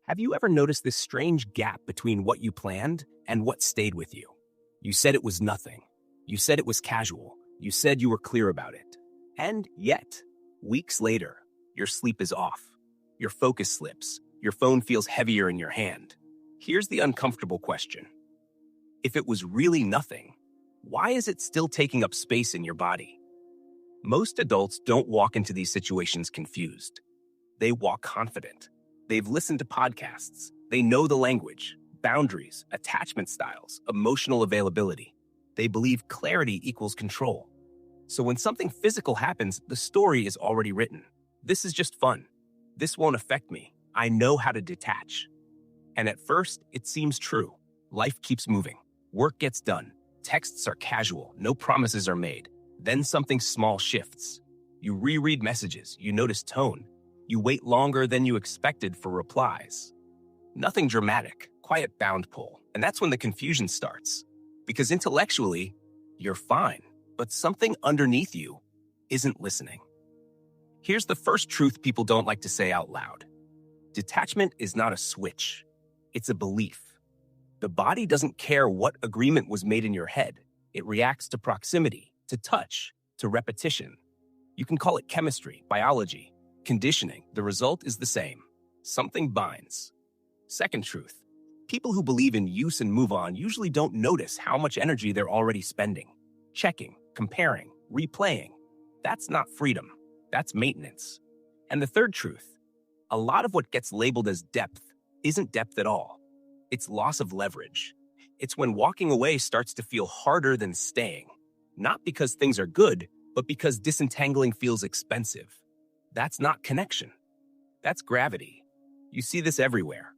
Have you ever noticed this strange gap between what you planned and what stayed with you? You said it was nothing. You said it was casual. You said you were clear about it. And yet, weeks later, your sleep is off. Your focus slips. Your phone feels heavier in your hand. Here's the uncomfortable question. If it was really nothing, why is it still taking up space in your body? Most adults don't walk into these situations confused. They walk confident. They've listened to podcasts. They know the language, boundaries, attachment styles, emotional availability. They believe clarity equals control. So when something physical happens, the story is already written. This is just fun. This won't affect me. I know how to detach. And at first, it seems true. Life keeps moving. Work gets done. Texts are casual. No promises are made. Then something small shifts. You reread messages. You notice tone. You wait longer than you expected for replies. Nothing dramatic, quiet bound pull. And that's when the confusion starts. Because intellectually, you're fine, but something underneath you isn't listening. Here's the first truth people don't like to say out loud. Detachment is not a switch. It's a belief. The body doesn't care what agreement was made in your head. It reacts to proximity, to touch, to repetition. You can call it chemistry, biology, conditioning. The result is the same. Something binds. Second truth. People who believe in use and move on usually don't notice how much energy they're already spending. Checking, comparing, replaying. That's not freedom. That's maintenance. And the third truth. A lot of what gets labeled as depth isn't depth at all. It's loss of leverage. It's when walking away starts to feel harder than staying. Not because things are good, but because disentangling feels expensive. That's not connection. That's gravity. You see this everywhere.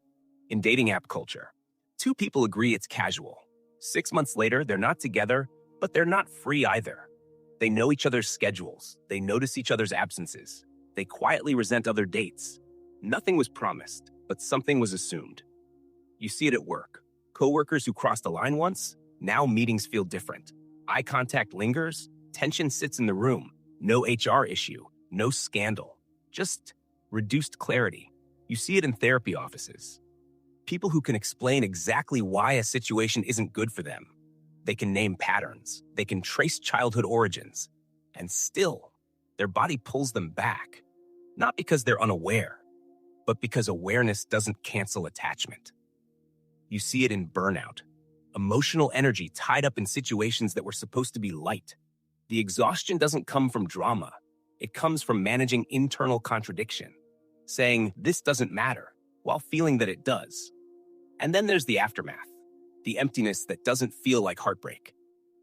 In dating app culture, two people agree it's casual. 6 months later, they're not together, but they're not free either. They know each other's schedules. They notice each other's absences. They quietly resent other dates. Nothing was promised, but something was assumed. You see it at work. Coworkers who crossed the line once, now meetings feel different. Eye contact lingers, tension sits in the room. No HR issue, no scandal, just reduced clarity. You see it in therapy offices. People who can explain exactly why a situation isn't good for them. They can name patterns. They can trace childhood origins. And still, their body pulls them back. Not because they're unaware, but because awareness doesn't cancel attachment. You see it in burnout. Emotional energy tied up in situations that were supposed to be light. The exhaustion doesn't come from drama. It comes from managing internal contradiction, saying this doesn't matter, while feeling that it does. And then there's the aftermath, the emptiness that doesn't feel like heartbreak.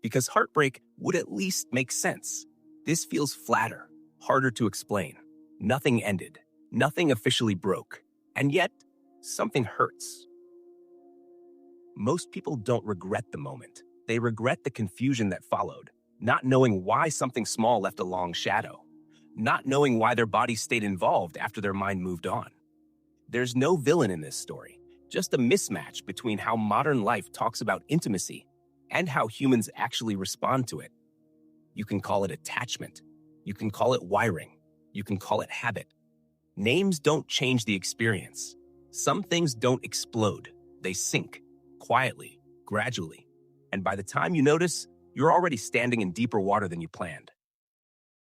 Because heartbreak would at least make sense. This feels flatter, harder to explain. Nothing ended. Nothing officially broke. And yet, something hurts. Most people don't regret the moment. They regret the confusion that followed, not knowing why something small left a long shadow, not knowing why their body stayed involved after their mind moved on. There's no villain in this story, just a mismatch between how modern life talks about intimacy and how humans actually respond to it. You can call it attachment. You can call it wiring. You can call it habit. Names don't change the experience. Some things don't explode. They sink. Quietly, gradually, and by the time you notice, you're already standing in deeper water than you planned.